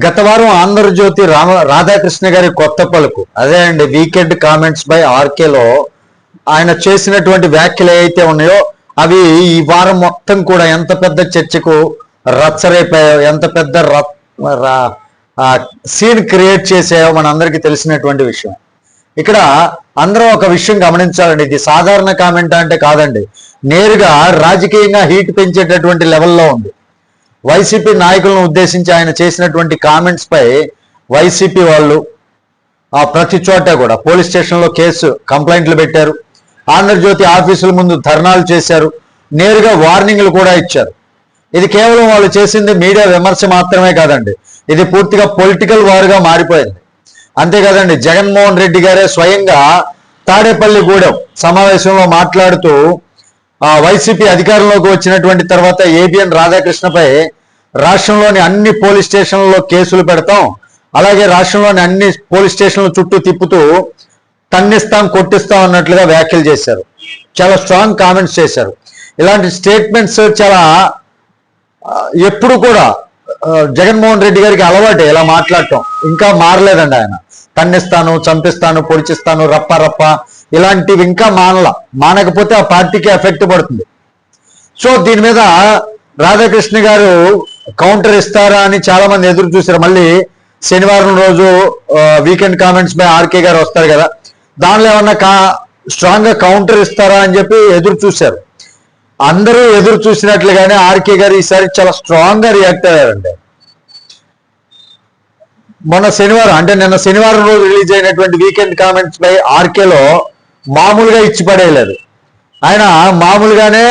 గత వారం ఆంధ్రజ్యోతి రాధాకృష్ణ గారి కొత్త పలుకు అదే అండి వీకెండ్ కామెంట్స్ బై ఆర్కేలో ఆయన చేసినటువంటి వ్యాఖ్యలు ఏవైతే ఉన్నాయో అవి ఈ వారం మొత్తం కూడా ఎంత పెద్ద చర్చకు రచ్చరైపోయాయో, ఎంత పెద్ద సీన్ క్రియేట్ చేసాయో మన అందరికీ తెలిసినటువంటి విషయం. ఇక్కడ అందరం ఒక విషయం గమనించాలండి, ఇది సాధారణ కామెంట్ అంటే కాదండి, నేరుగా రాజకీయంగా హీట్ పెంచేటటువంటి లెవెల్లో ఉంది. వైసీపీ నాయకులను ఉద్దేశించి ఆయన చేసినటువంటి కామెంట్స్ పై వైసీపీ వాళ్ళు ప్రతి చోట కూడా పోలీస్ స్టేషన్లో కంప్లైంట్లు పెట్టారు, ఆంధ్రజ్యోతి ఆఫీసుల ముందు ధర్నాలు చేశారు, నేరుగా వార్నింగ్లు కూడా ఇచ్చారు. ఇది కేవలం వాళ్ళు చేసింది మీడియా విమర్శ మాత్రమే కాదండి, ఇది పూర్తిగా పొలిటికల్ వార్గా మారిపోయింది. అంతేకాదండి, జగన్మోహన్ రెడ్డి గారే స్వయంగా తాడేపల్లిగూడెం సమావేశంలో మాట్లాడుతూ వైసీపీ అధికారంలోకి వచ్చినటువంటి తర్వాత ఏబిఎన్ రాధాకృష్ణపై రాష్ట్రంలోని అన్ని పోలీస్ స్టేషన్లలో కేసులు పెడతాం, అలాగే రాష్ట్రంలోని అన్ని పోలీస్ స్టేషన్ల చుట్టూ తిప్పుతూ తన్నిస్తాం కొట్టిస్తాం అన్నట్లుగా వ్యాఖ్యలు చేశారు. చాలా స్ట్రాంగ్ కామెంట్స్ చేశారు. ఇలాంటి స్టేట్మెంట్స్ చాలా ఎప్పుడు కూడా జగన్మోహన్ రెడ్డి గారికి అలవాటే ఇలా మాట్లాడటం, ఇంకా మారలేదండి. ఆయన తన్నిస్తాను, చంపిస్తాను, పొడిచిస్తాను, రప్ప రప్ప ఇలాంటివి ఇంకా మానకపోతే ఆ పార్టీకి ఎఫెక్ట్ పడుతుంది. సో దీని మీద రాధాకృష్ణ గారు కౌంటర్ ఇస్తారా అని చాలా మంది ఎదురు చూశారు. మళ్ళీ శనివారం రోజు వీకెండ్ కామెంట్స్ బై ఆర్కే గారు వస్తారు కదా, దానిలో ఏమన్నా స్ట్రాంగ్ గా కౌంటర్ ఇస్తారా అని చెప్పి ఎదురు చూశారు. అందరూ ఎదురు చూసినట్లుగానే ఆర్కే గారు ఈసారి చాలా స్ట్రాంగ్ గా రియాక్ట్ అయ్యారండి. నిన్న శనివారం రోజు రిలీజ్ అయినటువంటి వీకెండ్ కామెంట్స్ బై ఆర్కేలో మామూలుగా ఇచ్చి పడేయలేదు. ఆయన మామూలుగానే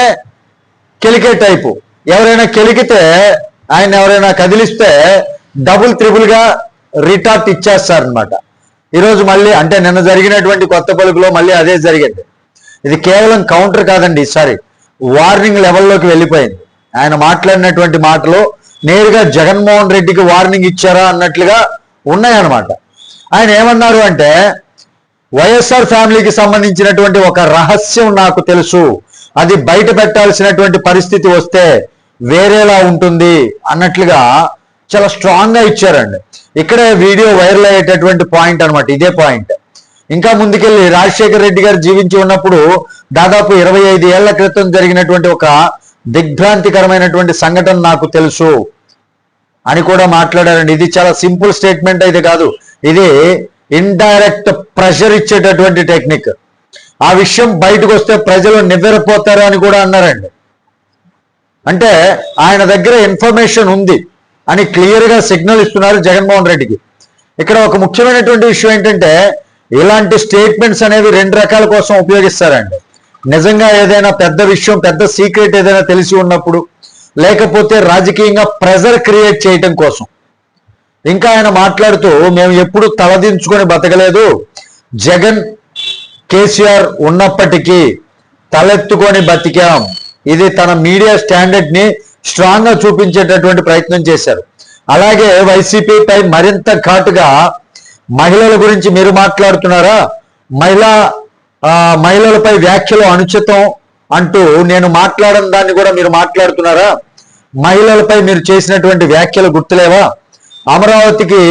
కెలికే టైపు, ఎవరైనా కెలికితే ఆయన ఎవరైనా కదిలిస్తే డబుల్ త్రిబుల్ గా రిటార్ట్ ఇచ్చేస్తారనమాట. ఈరోజు మళ్ళీ నిన్న జరిగినటువంటి కొత్త పలుకులో మళ్ళీ అదే జరిగింది. ఇది కేవలం కౌంటర్ కాదండి, ఈసారి వార్నింగ్ లెవెల్లోకి వెళ్ళిపోయింది. ఆయన మాట్లాడినటువంటి మాటలు నేరుగా జగన్మోహన్ రెడ్డికి వార్నింగ్ ఇచ్చారా అన్నట్లుగా ఉన్నాయన్నమాట. ఆయన ఏమన్నారు అంటే, వైఎస్ఆర్ ఫ్యామిలీకి సంబంధించినటువంటి ఒక రహస్యం నాకు తెలుసు, అది బయట పెట్టాల్సినటువంటి పరిస్థితి వస్తే వేరేలా ఉంటుంది అన్నట్లుగా చాలా స్ట్రాంగ్ గా ఇచ్చారండి. ఇక్కడే వీడియో వైరల్ అయ్యేటటువంటి పాయింట్ అనమాట, ఇదే పాయింట్. ఇంకా ముందుకెళ్ళి రాజశేఖర రెడ్డి గారు జీవించి ఉన్నప్పుడు దాదాపు 25 ఏళ్ల క్రితం జరిగినటువంటి ఒక దిగ్భ్రాంతికరమైనటువంటి సంఘటన నాకు తెలుసు అని కూడా మాట్లాడారండి. ఇది చాలా సింపుల్ స్టేట్మెంట్ అయితే కాదు, ఇది ఇండైరెక్ట్ ప్రెషర్ ఇచ్చేటటువంటి టెక్నిక్. ఆ విషయం బయటకు వస్తే ప్రజలు నివ్వెరపోతారు అని కూడా అన్నారండి. అంటే ఆయన దగ్గర ఇన్ఫర్మేషన్ ఉంది అని క్లియర్ గా సిగ్నల్ ఇస్తున్నారు జగన్మోహన్ రెడ్డికి. ఇక్కడ ఒక ముఖ్యమైనటువంటి విషయం ఏంటంటే, ఇలాంటి స్టేట్మెంట్స్ అనేవి 2 రకాల కోసం ఉపయోగిస్తారండి. నిజంగా ఏదైనా పెద్ద విషయం, పెద్ద సీక్రెట్ ఏదైనా తెలిసి ఉన్నప్పుడు, లేకపోతే రాజకీయంగా ప్రెజర్ క్రియేట్ చేయటం కోసం. ఇంకా ఆయన మాట్లాడుతూ, మేము ఎప్పుడు తలదించుకొని బతకలేదు, జగన్ కేసీఆర్ ఉన్నప్పటికీ తలెత్తుకొని బతికాం. ఇది తన మీడియా స్టాండర్డ్ ని స్ట్రాంగ్ గా చూపించేటటువంటి ప్రయత్నం చేశారు. అలాగే వైసీపీపై మరింత ఘాటుగా, మహిళల గురించి మీరు మాట్లాడుతున్నారా, మహిళలపై వ్యాఖ్యలు అనుచితం అంటూ నేను మాట్లాడని దాన్ని కూడా మీరు మాట్లాడుతున్నారా, మహిళలపై మీరు చేసినటువంటి వ్యాఖ్యలు గుర్తులేవా, అమరావతికి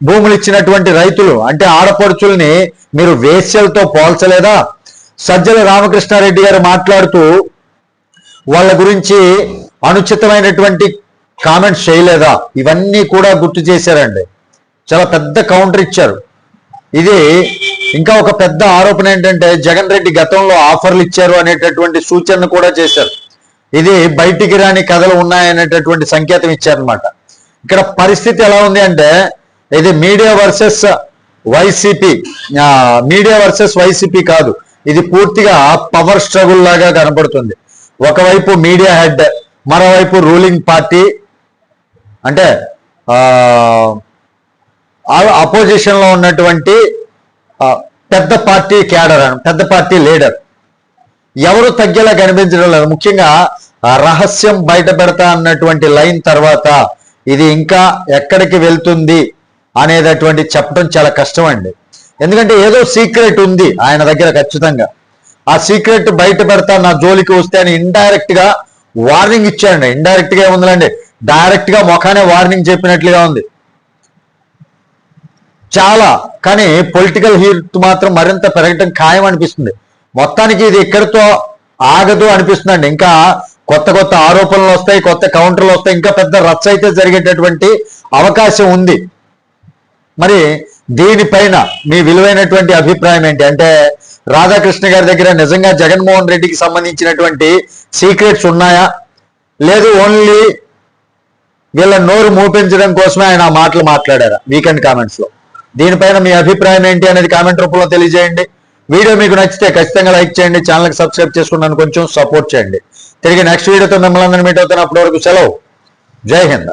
భూములు ఇచ్చినటువంటి రైతులు అంటే ఆడపడుచుల్ని మీరు వేశ్యలతో పోల్చలేదా, సజ్జల రామకృష్ణారెడ్డి గారు మాట్లాడుతూ వాళ్ళ గురించి అనుచితమైనటువంటి కామెంట్స్ చేయలేదా, ఇవన్నీ కూడా గుర్తు చేశారండి. చాలా పెద్ద కౌంటర్ ఇచ్చారు. ఇది ఇంకా ఒక పెద్ద ఆరోపణ ఏంటంటే, జగన్ రెడ్డి గతంలో ఆఫర్లు ఇచ్చారు అనేటటువంటి సూచనను కూడా చేశారు. ఇది బయటికి రాని కథలు ఉన్నాయనేటటువంటి సంకేతం ఇచ్చారనమాట. ఇక్కడ పరిస్థితి ఎలా ఉంది అంటే, ఇది మీడియా వర్సెస్ వైసీపీ కాదు, ఇది పూర్తిగా పవర్ స్ట్రగుల్ లాగా కనబడుతుంది. ఒకవైపు మీడియా హెడ్, మరోవైపు రూలింగ్ పార్టీ, అంటే అపోజిషన్ లో ఉన్నటువంటి పెద్ద పార్టీ క్యాడర్, పెద్ద పార్టీ లీడర్ ఎవరు తగ్గేలా కనిపించడం లేదు. ముఖ్యంగా రహస్యం బయట పెడతా అన్నటువంటి లైన్ తర్వాత ఇది ఇంకా ఎక్కడికి వెళ్తుంది అనేటటువంటి చెప్పడం చాలా కష్టం అండి. ఎందుకంటే ఏదో సీక్రెట్ ఉంది ఆయన దగ్గర ఖచ్చితంగా. ఆ సీక్రెట్ బయట పెడతా, నా జోలికి వస్తే అని ఇండైరెక్ట్ గా వార్నింగ్ ఇచ్చాడండి. ఇండైరెక్ట్ గా ఏముందండి, డైరెక్ట్ గా ముఖానే వార్నింగ్ చెప్పినట్లుగా ఉంది. చాలా, కానీ పొలిటికల్ హీట్ మాత్రం మరింత పెరగటం ఖాయం అనిపిస్తుంది. మొత్తానికి ఇది ఇక్కడితో ఆగదు అనిపిస్తుందండి. ఇంకా కొత్త కొత్త ఆరోపణలు వస్తాయి, కొత్త కౌంటర్లు వస్తాయి, ఇంకా పెద్ద రచ్చ అయితే జరిగేటటువంటి అవకాశం ఉంది. మరి దీనిపైన మీ విలువైనటువంటి అభిప్రాయం ఏంటి? అంటే రాధాకృష్ణ గారి దగ్గర నిజంగా జగన్మోహన్ రెడ్డికి సంబంధించినటువంటి సీక్రెట్స్ ఉన్నాయా, లేదు ఓన్లీ వీళ్ళ నోరు మూపించడం కోసమే ఆయన ఆ మాటలు మాట్లాడారా వీకెండ్ కామెంట్స్ లో? దీనిపైన మీ అభిప్రాయం ఏంటి అనేది కామెంట్ రూపంలో తెలియజేయండి. వీడియో మీకు నచ్చితే ఖచ్చితంగా లైక్ చేయండి, ఛానల్కి సబ్స్క్రైబ్ చేసుకున్నాను కొంచెం సపోర్ట్ చేయండి. తిరిగి నెక్స్ట్ వీడియోతో మిమ్మల్ని అందరినీ మీట్ అవుతాను. అప్పటి వరకు సెలవు. జై హింద్.